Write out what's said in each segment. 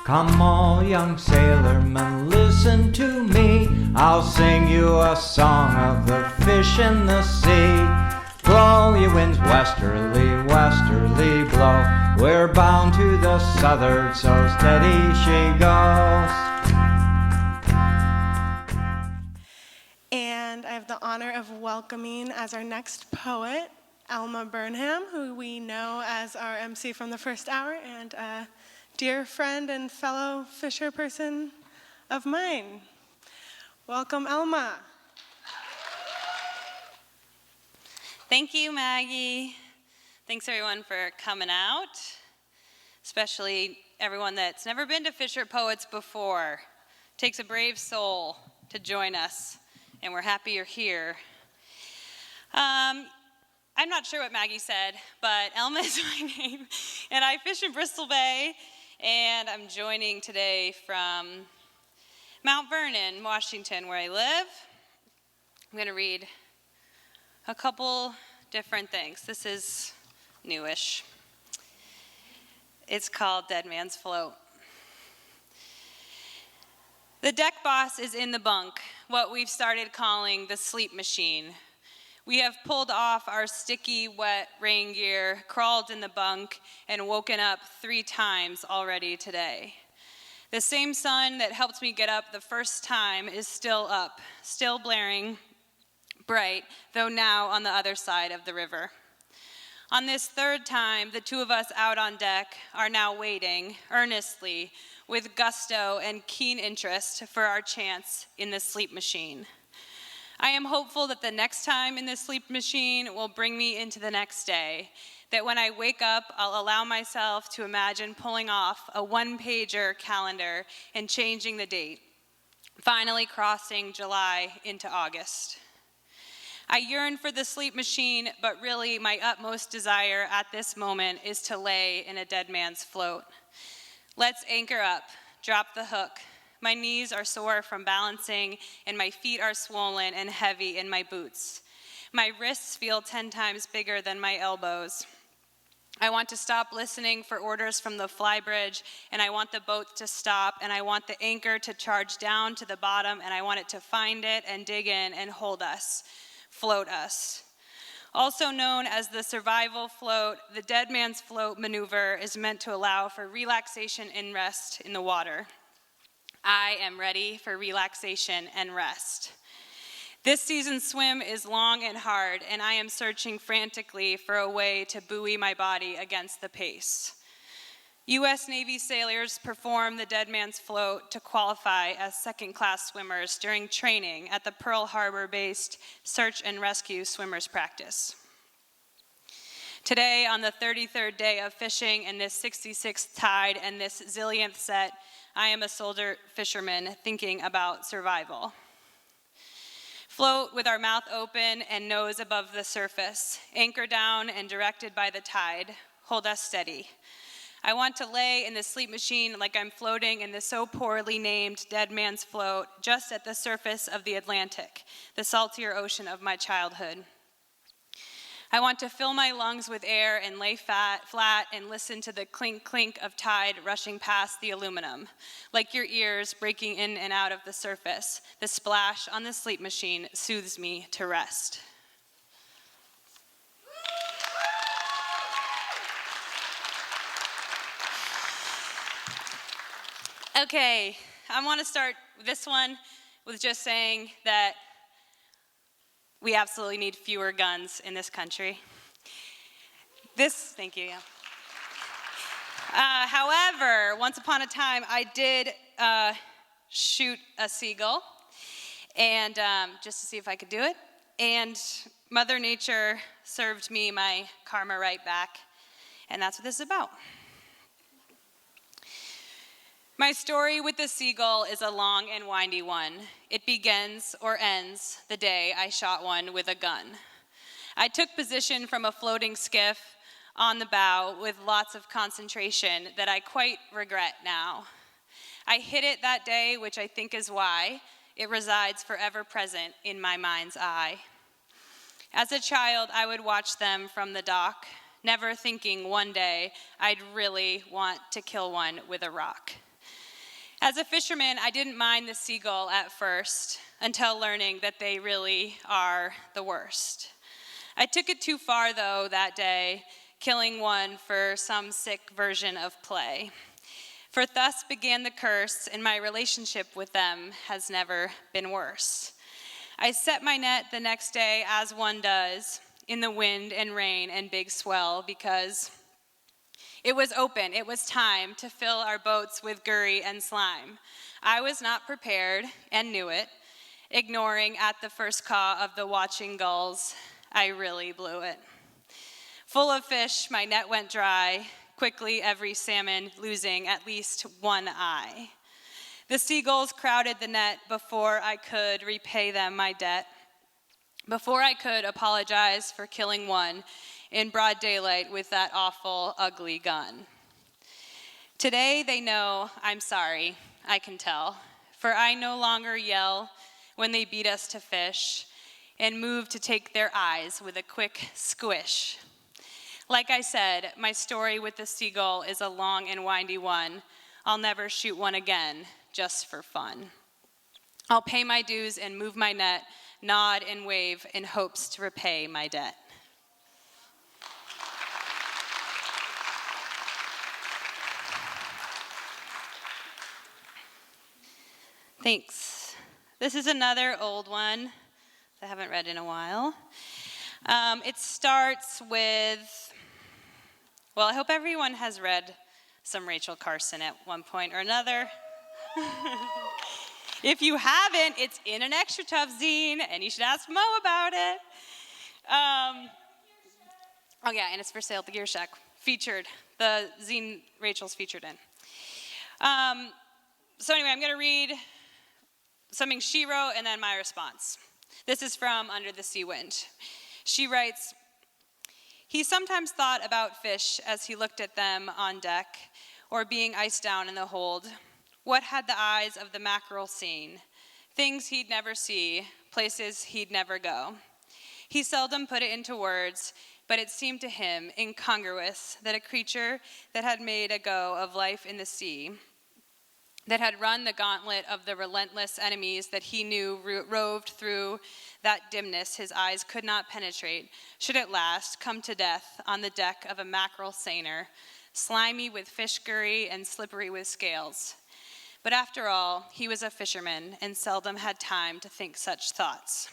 Come all young sailormen, listen to me. I'll sing you a song of the fish in the sea. Blow ye winds westerly, westerly blow. We're bound to the southward, so steady she goes. And I have the honor of welcoming as our next poet, Elma Burnham, who we know as our MC from the first hour and a dear friend and fellow Fisher person of mine. Welcome, Elma. Thank you, Maggie. Thanks, everyone, for coming out, especially everyone that's never been to Fisher Poets before. It takes a brave soul to join us, and we're happy you're here. I'm not sure what Maggie said, but Elma is my name, and I fish in Bristol Bay, and I'm joining today from Mount Vernon, Washington, where I live. I'm going to read a couple different things. This is newish. It's called Dead Man's Float. The deck boss is in the bunk, what we've started calling the sleep machine. We have pulled off our sticky, wet rain gear, crawled in the bunk, and woken up 3 times already today. The same sun that helped me get up the first time is still up, still blaring bright, though now on the other side of the river. On this 3rd time, the 2 of us out on deck are now waiting earnestly, with gusto and keen interest for our chance in the sleep machine. I am hopeful that the next time in the sleep machine will bring me into the next day, that when I wake up, I'll allow myself to imagine pulling off a 1-pager calendar and changing the date, finally crossing July into August. I yearn for the sleep machine, but really my utmost desire at this moment is to lay in a dead man's float. Let's anchor up, drop the hook. My knees are sore from balancing, and my feet are swollen and heavy in my boots. My wrists feel 10 times bigger than my elbows. I want to stop listening for orders from the flybridge, and I want the boat to stop, and I want the anchor to charge down to the bottom, and I want it to find it and dig in and hold us, float us. Also known as the survival float, the dead man's float maneuver is meant to allow for relaxation and rest in the water. I am ready for relaxation and rest. This season's swim is long and hard, and I am searching frantically for a way to buoy my body against the pace. U.S. Navy sailors perform the dead man's float to qualify as second-class swimmers during training at the Pearl Harbor-based search and rescue swimmers practice. Today, on the 33rd day of fishing in this 66th tide and this zillionth set, I am a soldier fisherman thinking about survival. Float with our mouth open and nose above the surface, anchor down and directed by the tide, hold us steady. I want to lay in the sleep machine like I'm floating in the so poorly named dead man's float just at the surface of the Atlantic, the saltier ocean of my childhood. I want to fill my lungs with air and lay flat and listen to the clink clink of tide rushing past the aluminum. Like your ears breaking in and out of the surface, the splash on the sleep machine soothes me to rest. Okay, I want to start this one with just saying that we absolutely need fewer guns in this country. Thank you, yeah. However, once upon a time, I did shoot a seagull, and just to see if I could do it, and Mother Nature served me my karma right back, and that's what this is about. My story with the seagull is a long and windy one. It begins or ends the day I shot one with a gun. I took position from a floating skiff on the bow with lots of concentration that I quite regret now. I hit it that day, which I think is why it resides forever present in my mind's eye. As a child, I would watch them from the dock, never thinking one day I'd really want to kill one with a rock. As a fisherman, I didn't mind the seagull at first until learning that they really are the worst. I took it too far, though, that day, killing one for some sick version of play. For thus began the curse, and my relationship with them has never been worse. I set my net the next day, as one does, in the wind and rain and big swell, because it was open. It was time to fill our boats with gurry and slime. I was not prepared and knew it. Ignoring at the first caw of the watching gulls, I really blew it. Full of fish, my net went dry, quickly every salmon losing at least one eye. The seagulls crowded the net before I could repay them my debt, before I could apologize for killing one in broad daylight with that awful, ugly gun. Today they know I'm sorry, I can tell, for I no longer yell when they beat us to fish and move to take their eyes with a quick squish. Like I said, my story with the seagull is a long and windy one. I'll never shoot one again, just for fun. I'll pay my dues and move my net, nod and wave in hopes to repay my debt. Thanks. This is another old one that I haven't read in a while. It starts with, well, I hope everyone has read some Rachel Carson at one point or another. If you haven't, it's in an Extra Tough zine, and you should ask Mo about it. Oh yeah, and it's for sale at the Gear Shack. Featured, the zine Rachel's featured in. So anyway, I'm going to read something she wrote and then my response. This is from Under the Sea Wind. She writes, "He sometimes thought about fish as he looked at them on deck or being iced down in the hold. What had the eyes of the mackerel seen? Things he'd never see, places he'd never go. He seldom put it into words, but it seemed to him incongruous that a creature that had made a go of life in the sea, that had run the gauntlet of the relentless enemies that he knew roved through that dimness his eyes could not penetrate, should at last come to death on the deck of a mackerel seiner, slimy with fish scurry and slippery with scales. But after all, he was a fisherman and seldom had time to think such thoughts."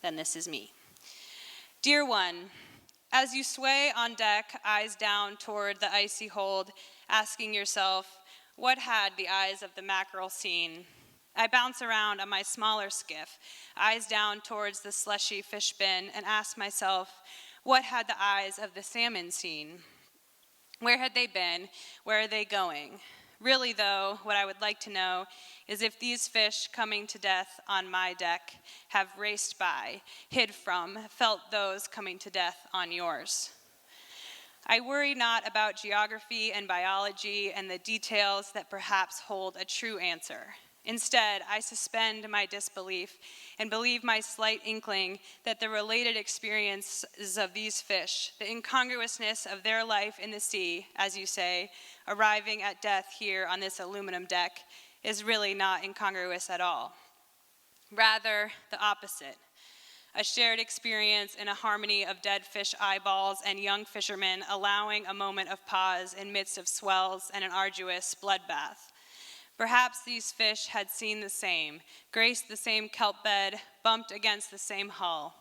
Then this is me. "Dear one, as you sway on deck, eyes down toward the icy hold, asking yourself, what had the eyes of the mackerel seen? I bounce around on my smaller skiff, eyes down towards the slushy fish bin, and ask myself, what had the eyes of the salmon seen? Where had they been? Where are they going? Really, though, what I would like to know is if these fish coming to death on my deck have raced by, hid from, felt those coming to death on yours. I worry not about geography and biology and the details that perhaps hold a true answer. Instead, I suspend my disbelief and believe my slight inkling that the related experiences of these fish, the incongruousness of their life in the sea, as you say, arriving at death here on this aluminum deck, is really not incongruous at all. Rather, the opposite. A shared experience in a harmony of dead fish eyeballs and young fishermen allowing a moment of pause in midst of swells and an arduous bloodbath. Perhaps these fish had seen the same, graced the same kelp bed, bumped against the same hull.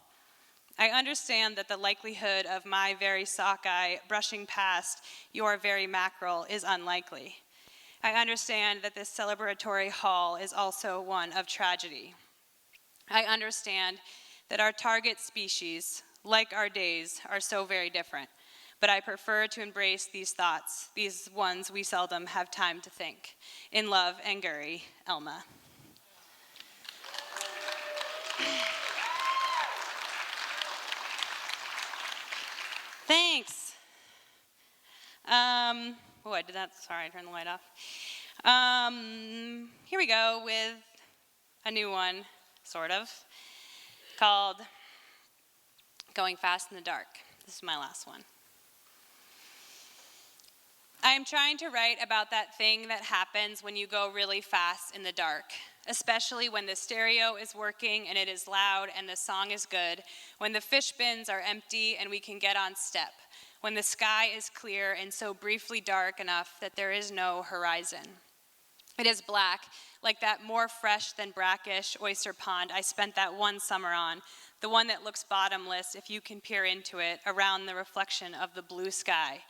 I understand that the likelihood of my very sockeye brushing past your very mackerel is unlikely. I understand that this celebratory haul is also one of tragedy. I understand that our target species, like our days, are so very different, but I prefer to embrace these thoughts, these ones we seldom have time to think. In love and Gurry, Elma. Thanks. I did that, sorry, I turned the light off. Here we go with a new one, sort of, called Going Fast in the Dark. This is my last one. I am trying to write about that thing that happens when you go really fast in the dark, especially when the stereo is working and it is loud and the song is good, when the fish bins are empty and we can get on step, when the sky is clear and so briefly dark enough that there is no horizon. It is black, like that more fresh than brackish oyster pond I spent that one summer on, the one that looks bottomless if you can peer into it around the reflection of the blue sky.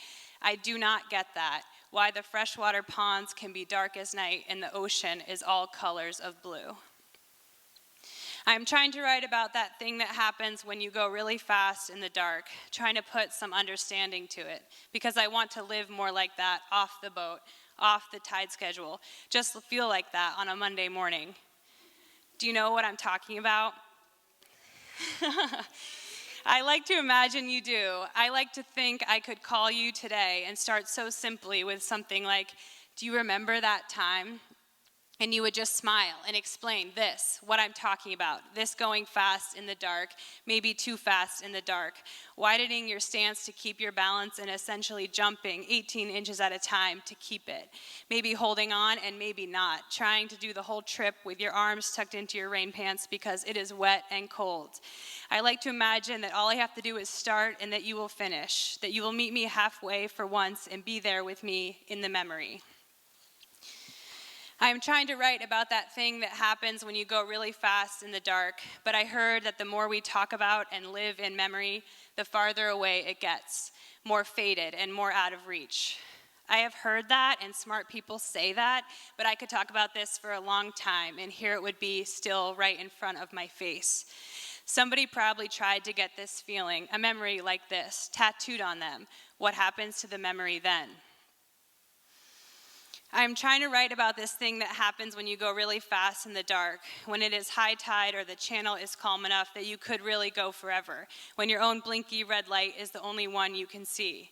I do not get that, why the freshwater ponds can be dark as night and the ocean is all colors of blue. I am trying to write about that thing that happens when you go really fast in the dark, trying to put some understanding to it, because I want to live more like that off the boat, off the tide schedule, just feel like that on a Monday morning. Do you know what I'm talking about? I like to imagine you do. I like to think I could call you today and start so simply with something like, do you remember that time? And you would just smile and explain this, what I'm talking about, this going fast in the dark, maybe too fast in the dark, widening your stance to keep your balance and essentially jumping 18 inches at a time to keep it, maybe holding on and maybe not, trying to do the whole trip with your arms tucked into your rain pants because it is wet and cold. I like to imagine that all I have to do is start and that you will finish, that you will meet me halfway for once and be there with me in the memory. I am trying to write about that thing that happens when you go really fast in the dark, but I heard that the more we talk about and live in memory, the farther away it gets, more faded and more out of reach. I have heard that, and smart people say that, but I could talk about this for a long time, and here it would be still right in front of my face. Somebody probably tried to get this feeling, a memory like this, tattooed on them. What happens to the memory then? I'm trying to write about this thing that happens when you go really fast in the dark, when it is high tide or the channel is calm enough that you could really go forever, when your own blinky red light is the only one you can see.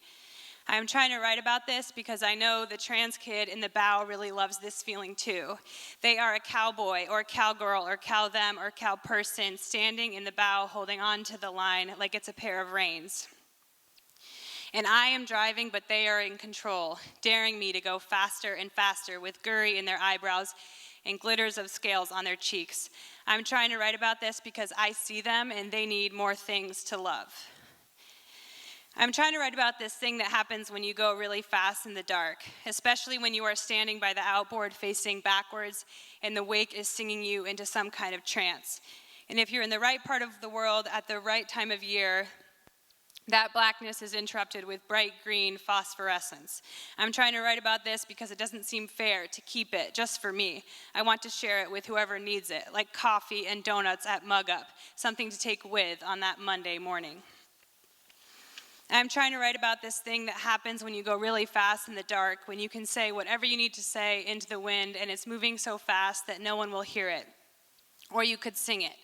I'm trying to write about this because I know the trans kid in the bow really loves this feeling too. They are a cowboy or cowgirl or cow them or cow person standing in the bow holding on to the line like it's a pair of reins. And I am driving, but they are in control, daring me to go faster and faster with gurry in their eyebrows and glitters of scales on their cheeks. I'm trying to write about this because I see them and they need more things to love. I'm trying to write about this thing that happens when you go really fast in the dark, especially when you are standing by the outboard facing backwards and the wake is singing you into some kind of trance. And if you're in the right part of the world at the right time of year, that blackness is interrupted with bright green phosphorescence. I'm trying to write about this because it doesn't seem fair to keep it just for me. I want to share it with whoever needs it, like coffee and donuts at Mug Up, something to take with on that Monday morning. I'm trying to write about this thing that happens when you go really fast in the dark, when you can say whatever you need to say into the wind and it's moving so fast that no one will hear it. Or you could sing it.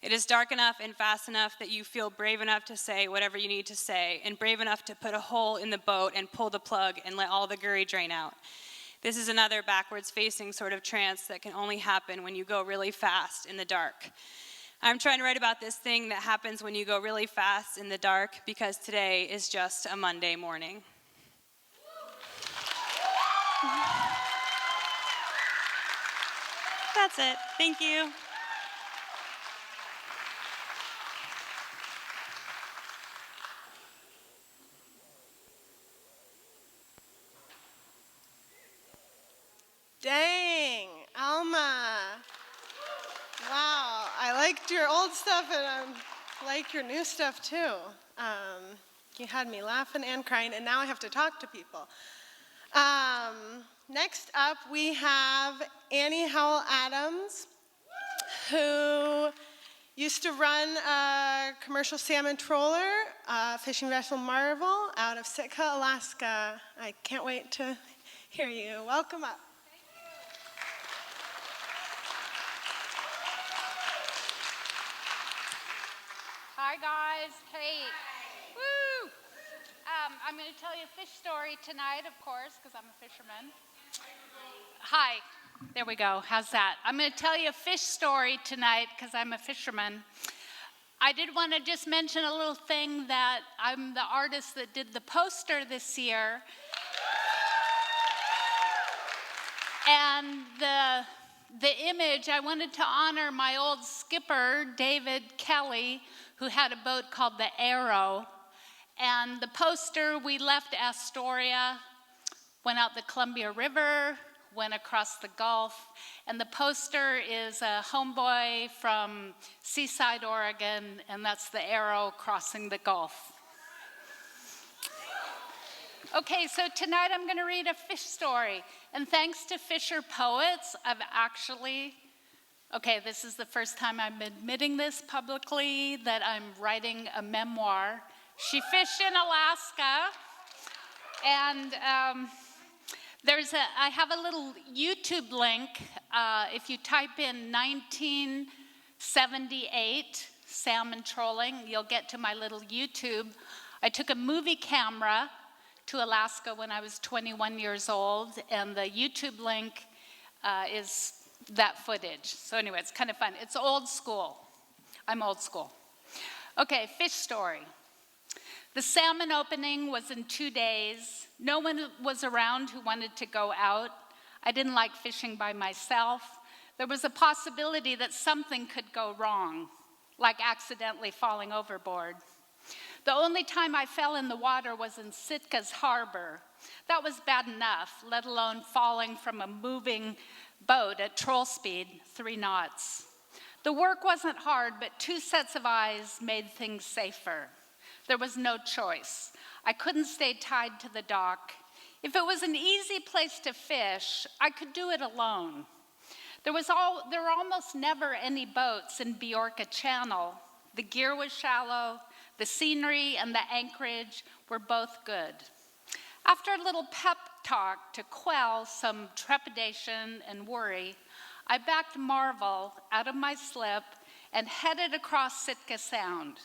It is dark enough and fast enough that you feel brave enough to say whatever you need to say, and brave enough to put a hole in the boat and pull the plug and let all the gurry drain out. This is another backwards-facing sort of trance that can only happen when you go really fast in the dark. I'm trying to write about this thing that happens when you go really fast in the dark because today is just a Monday morning. That's it. Thank you. Dang, Elma. Wow, I liked your old stuff and I like your new stuff too. You had me laughing and crying, and now I have to talk to people. Next up, we have Annie Howell-Adams, who used to run a commercial salmon trawler, fishing vessel Marvel, out of Sitka, Alaska. I can't wait to hear you. Welcome up. Hi guys, hey. Woo! I'm going to tell you a fish story tonight, of course, because I'm a fisherman. Hi, there we go, how's that? I'm going to tell you a fish story tonight because I'm a fisherman. I did want to just mention a little thing that I'm the artist that did the poster this year. And the image, I wanted to honor my old skipper, David Kelly, who had a boat called the Arrow. And the poster, we left Astoria, went out the Columbia River, went across the Gulf, and the poster is a homeboy from Seaside, Oregon, and that's the Arrow crossing the Gulf. Okay, so tonight I'm going to read a fish story, and thanks to FisherPoets, I've actually, this is the first time I'm admitting this publicly, that I'm writing a memoir. She fished in Alaska, and I have a little YouTube link. If you type in 1978 salmon trolling, you'll get to my little YouTube. I took a movie camera to Alaska when I was 21 years old, and the YouTube link is that footage. So anyway, it's kind of fun. It's old school. I'm old school. Okay, fish story. The salmon opening was in 2 days. No one was around who wanted to go out. I didn't like fishing by myself. There was a possibility that something could go wrong, like accidentally falling overboard. The only time I fell in the water was in Sitka's Harbor. That was bad enough, let alone falling from a moving boat at troll speed, 3 knots. The work wasn't hard, but 2 sets of eyes made things safer. There was no choice. I couldn't stay tied to the dock. If it was an easy place to fish, I could do it alone. There were almost never any boats in Bjorka Channel. The gear was shallow. The scenery and the anchorage were both good. After a little pep talk to quell some trepidation and worry, I backed Marvel out of my slip and headed across Sitka Sound.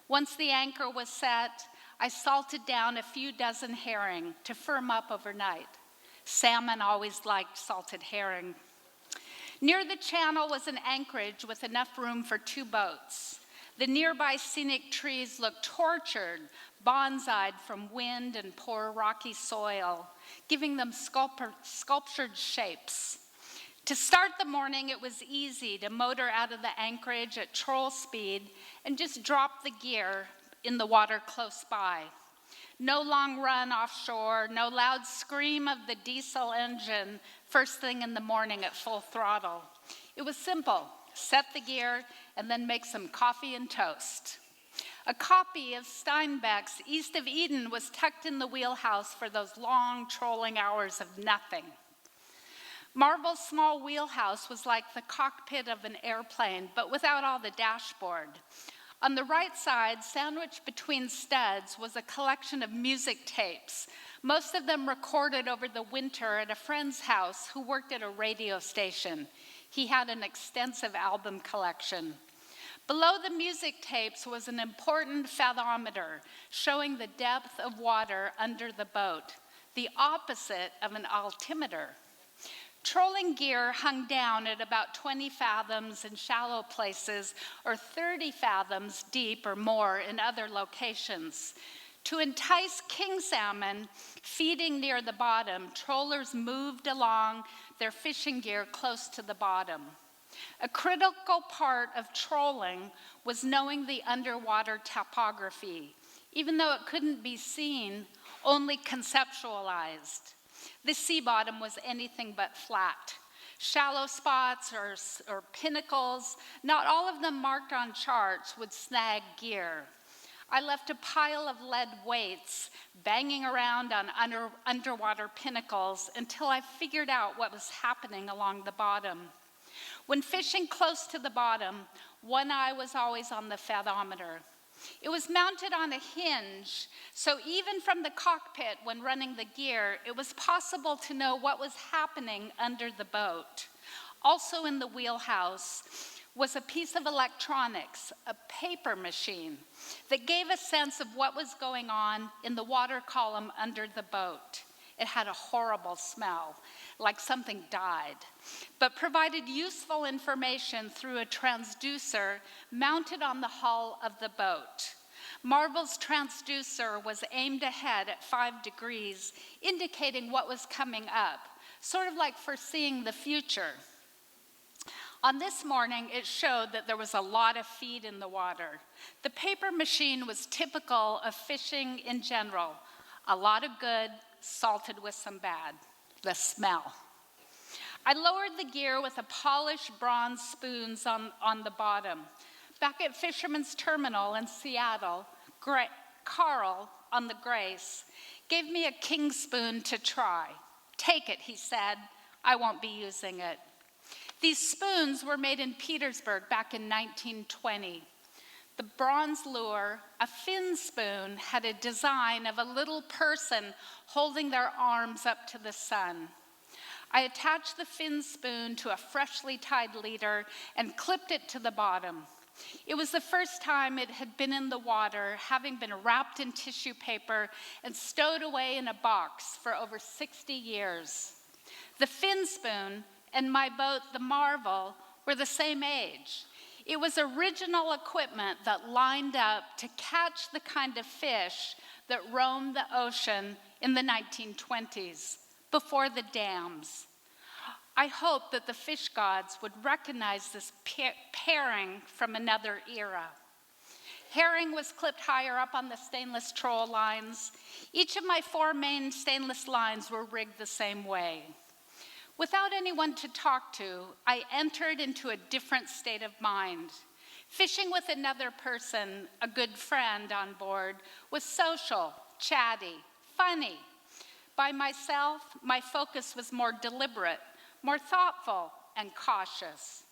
Once the anchor was set, I salted down a few dozen herring to firm up overnight. Salmon always liked salted herring. Near the channel was an anchorage with enough room for 2 boats. The nearby scenic trees looked tortured, bonsaied from wind and poor rocky soil, giving them sculptured shapes. To start the morning, it was easy to motor out of the anchorage at troll speed and just drop the gear in the water close by. No long run offshore, no loud scream of the diesel engine first thing in the morning at full throttle. It was simple. Set the gear, and then make some coffee and toast. A copy of Steinbeck's East of Eden was tucked in the wheelhouse for those long trolling hours of nothing. Marvel's small wheelhouse was like the cockpit of an airplane, but without all the dashboard. On the right side, sandwiched between studs, was a collection of music tapes, most of them recorded over the winter at a friend's house who worked at a radio station. He had an extensive album collection. Below the music tapes was an important fathometer showing the depth of water under the boat, the opposite of an altimeter. Trolling gear hung down at about 20 fathoms in shallow places or 30 fathoms deep or more in other locations. To entice king salmon feeding near the bottom, trollers moved along their fishing gear close to the bottom. A critical part of trolling was knowing the underwater topography, even though it couldn't be seen, only conceptualized. The sea bottom was anything but flat. Shallow spots or pinnacles, not all of them marked on charts, would snag gear. I left a pile of lead weights banging around on underwater pinnacles until I figured out what was happening along the bottom. When fishing close to the bottom, one eye was always on the fathometer. It was mounted on a hinge, so even from the cockpit when running the gear, it was possible to know what was happening under the boat. Also in the wheelhouse was a piece of electronics, a paper machine, that gave a sense of what was going on in the water column under the boat. It had a horrible smell, like something died, but provided useful information through a transducer mounted on the hull of the boat. Marvel's transducer was aimed ahead at 5 degrees, indicating what was coming up, sort of like foreseeing the future. On this morning, it showed that there was a lot of feed in the water. The paper machine was typical of fishing in general. A lot of good, salted with some bad. The smell. I lowered the gear with a polished bronze spoons on the bottom. Back at Fisherman's Terminal in Seattle, Carl on the Grace gave me a king spoon to try. Take it, he said. I won't be using it. These spoons were made in Petersburg back in 1920. The bronze lure, a fin spoon, had a design of a little person holding their arms up to the sun. I attached the fin spoon to a freshly tied leader and clipped it to the bottom. It was the first time it had been in the water, having been wrapped in tissue paper and stowed away in a box for over 60 years. The fin spoon and my boat, the Marvel, were the same age. It was original equipment that lined up to catch the kind of fish that roamed the ocean in the 1920s, before the dams. I hope that the fish gods would recognize this pairing from another era. Herring was clipped higher up on the stainless troll lines. Each of my 4 main stainless lines were rigged the same way. Without anyone to talk to, I entered into a different state of mind. Fishing with another person, a good friend on board, was social, chatty, funny. By myself, my focus was more deliberate, more thoughtful, and cautious.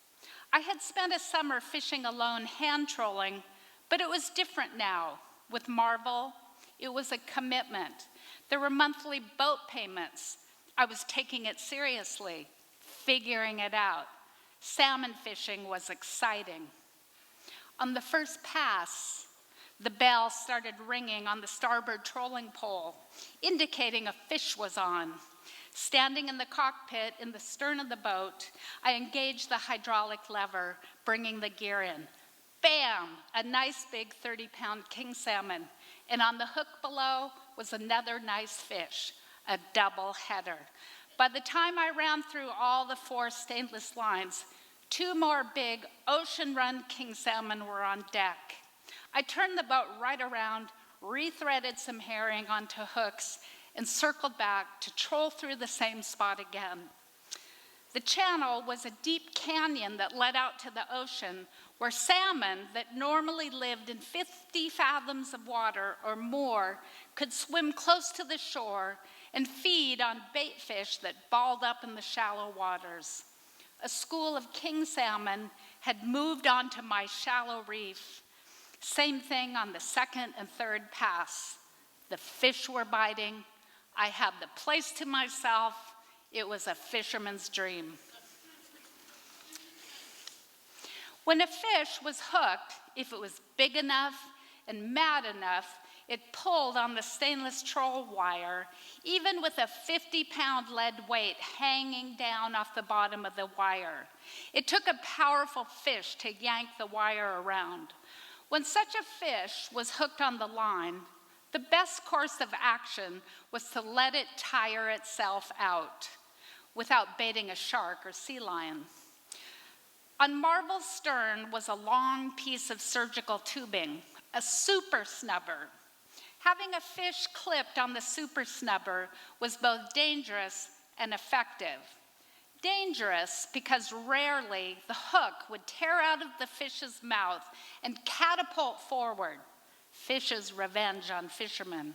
I had spent a summer fishing alone, hand trolling, but it was different now. With Marvel, it was a commitment. There were monthly boat payments. I was taking it seriously, figuring it out. Salmon fishing was exciting. On the first pass, the bell started ringing on the starboard trolling pole, indicating a fish was on. Standing in the cockpit in the stern of the boat, I engaged the hydraulic lever, bringing the gear in. Bam! A nice big 30-pound king salmon. And on the hook below was another nice fish. A double header. By the time I ran through all the 4 stainless lines, 2 more big ocean-run king salmon were on deck. I turned the boat right around, rethreaded some herring onto hooks, and circled back to troll through the same spot again. The channel was a deep canyon that led out to the ocean, where salmon that normally lived in 50 fathoms of water or more could swim close to the shore and feed on bait fish that balled up in the shallow waters. A school of king salmon had moved onto my shallow reef. Same thing on the 2nd and 3rd pass. The fish were biting. I had the place to myself. It was a fisherman's dream. When a fish was hooked, if it was big enough and mad enough, it pulled on the stainless troll wire, even with a 50-pound lead weight hanging down off the bottom of the wire. It took a powerful fish to yank the wire around. When such a fish was hooked on the line, the best course of action was to let it tire itself out without baiting a shark or sea lion. On Marvel's stern was a long piece of surgical tubing, a super snubber. Having a fish clipped on the super snubber was both dangerous and effective. Dangerous because rarely the hook would tear out of the fish's mouth and catapult forward. Fish's revenge on fishermen.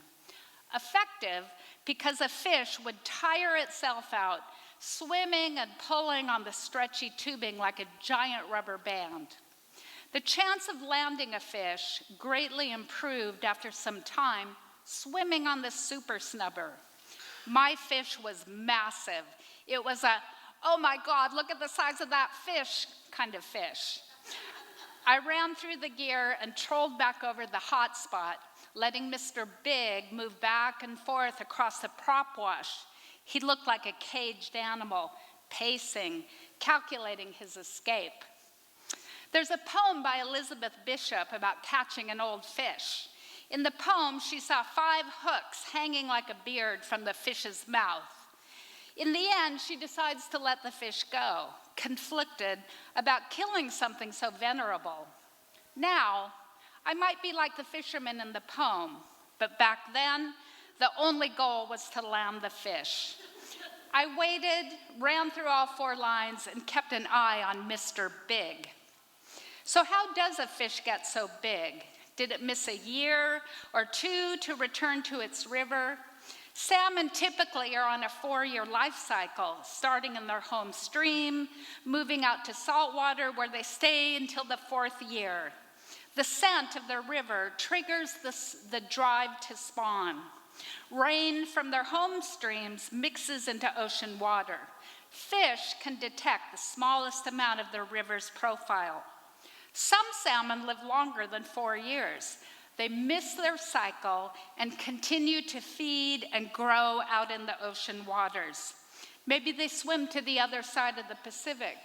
Effective because a fish would tire itself out, swimming and pulling on the stretchy tubing like a giant rubber band. The chance of landing a fish greatly improved after some time swimming on the super snubber. My fish was massive. It was a, oh my God, look at the size of that fish kind of fish. I ran through the gear and trolled back over the hot spot, letting Mr. Big move back and forth across the prop wash. He looked like a caged animal, pacing, calculating his escape. There's a poem by Elizabeth Bishop about catching an old fish. In the poem, she saw 5 hooks hanging like a beard from the fish's mouth. In the end, she decides to let the fish go, conflicted about killing something so venerable. Now, I might be like the fisherman in the poem, but back then, the only goal was to land the fish. I waited, ran through all 4 lines, and kept an eye on Mr. Big. So how does a fish get so big? Did it miss a year or 2 to return to its river? Salmon typically are on a 4-year life cycle, starting in their home stream, moving out to saltwater where they stay until the 4th year. The scent of their river triggers the drive to spawn. Rain from their home streams mixes into ocean water. Fish can detect the smallest amount of their river's profile. Some salmon live longer than 4 years. They miss their cycle and continue to feed and grow out in the ocean waters. Maybe they swim to the other side of the Pacific.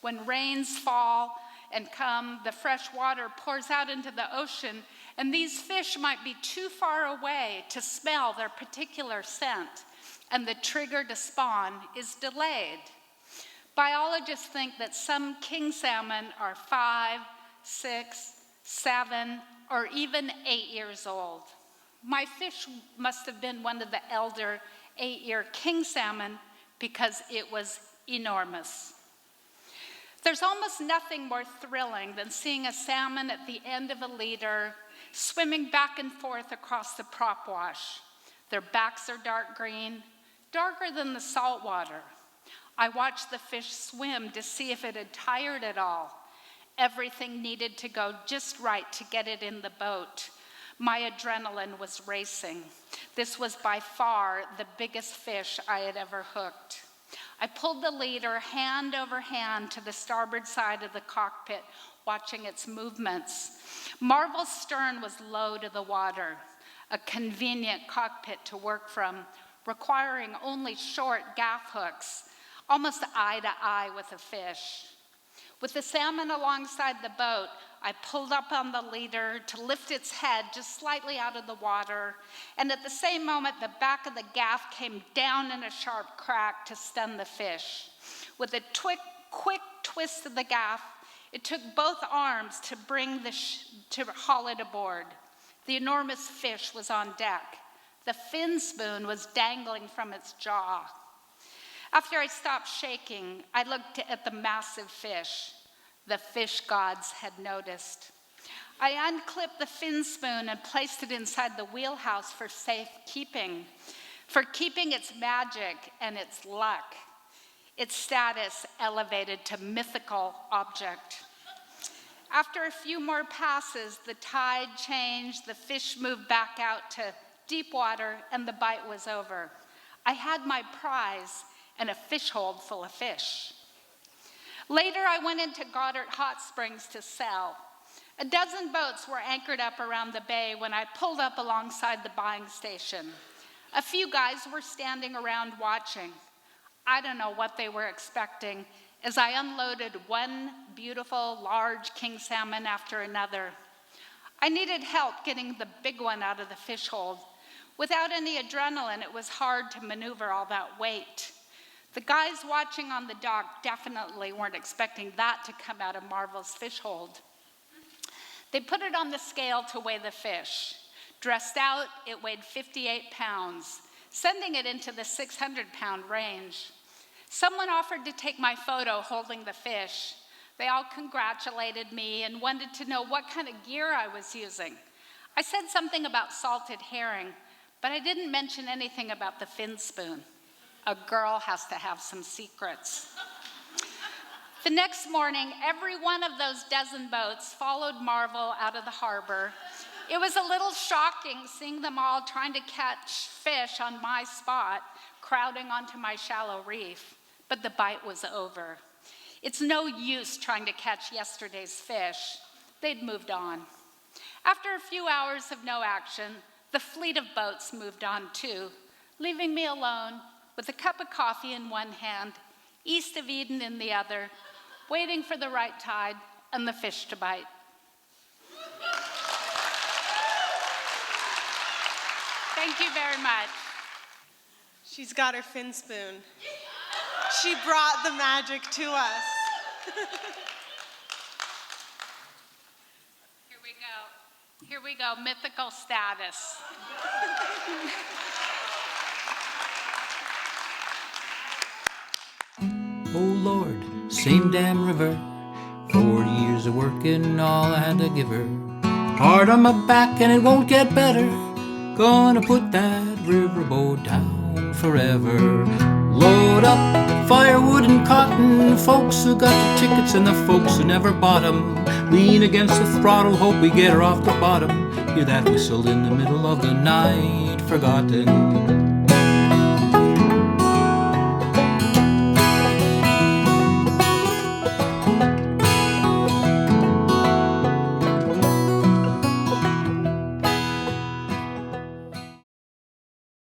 When rains fall and come, the fresh water pours out into the ocean, and these fish might be too far away to smell their particular scent, and the trigger to spawn is delayed. Biologists think that some king salmon are 5, 6, 7, or even 8 years old. My fish must have been one of the elder 8-year king salmon because it was enormous. There's almost nothing more thrilling than seeing a salmon at the end of a leader swimming back and forth across the prop wash. Their backs are dark green, darker than the salt water. I watched the fish swim to see if it had tired at all. Everything needed to go just right to get it in the boat. My adrenaline was racing. This was by far the biggest fish I had ever hooked. I pulled the leader hand over hand to the starboard side of the cockpit, watching its movements. Marvel's stern was low to the water, a convenient cockpit to work from, requiring only short gaff hooks, almost eye to eye with a fish. With the salmon alongside the boat, I pulled up on the leader to lift its head just slightly out of the water, and at the same moment, the back of the gaff came down in a sharp crack to stun the fish. With a quick twist of the gaff, it took both arms to bring to haul it aboard. The enormous fish was on deck. The fin spoon was dangling from its jaw. After I stopped shaking, I looked at the massive fish. The fish gods had noticed. I unclipped the fin spoon and placed it inside the wheelhouse for safekeeping, for keeping its magic and its luck, its status elevated to mythical object. After a few more passes, the tide changed, the fish moved back out to deep water, and the bite was over. I had my prize and a fish hold full of fish. Later, I went into Goddard Hot Springs to sell. A dozen boats were anchored up around the bay when I pulled up alongside the buying station. A few guys were standing around watching. I don't know what they were expecting as I unloaded one beautiful, large king salmon after another. I needed help getting the big one out of the fish hold. Without any adrenaline, it was hard to maneuver all that weight. The guys watching on the dock definitely weren't expecting that to come out of Marvel's fish hold. They put it on the scale to weigh the fish. Dressed out, it weighed 58 pounds, sending it into the 600-pound range. Someone offered to take my photo holding the fish. They all congratulated me and wanted to know what kind of gear I was using. I said something about salted herring, but I didn't mention anything about the fin spoon. A girl has to have some secrets. The next morning, every one of those dozen boats followed Marvel out of the harbor. It was a little shocking seeing them all trying to catch fish on my spot, crowding onto my shallow reef, but the bite was over. It's no use trying to catch yesterday's fish. They'd moved on. After a few hours of no action, the fleet of boats moved on too, leaving me alone with a cup of coffee in one hand, east of Eden in the other, waiting for the right tide and the fish to bite. Thank you very much. She's got her fin spoon. She brought the magic to us. Here we go. Here we go. Mythical status. Oh Lord, same damn river. 40 years of working, all I had to give her. Hard on my back and it won't get better. Gonna put that riverboat down forever. Load up firewood and cotton. Folks who got the tickets and the folks who never bought 'em. Lean against the throttle, hope we get her off the bottom. Hear that whistle in the middle of the night, forgotten.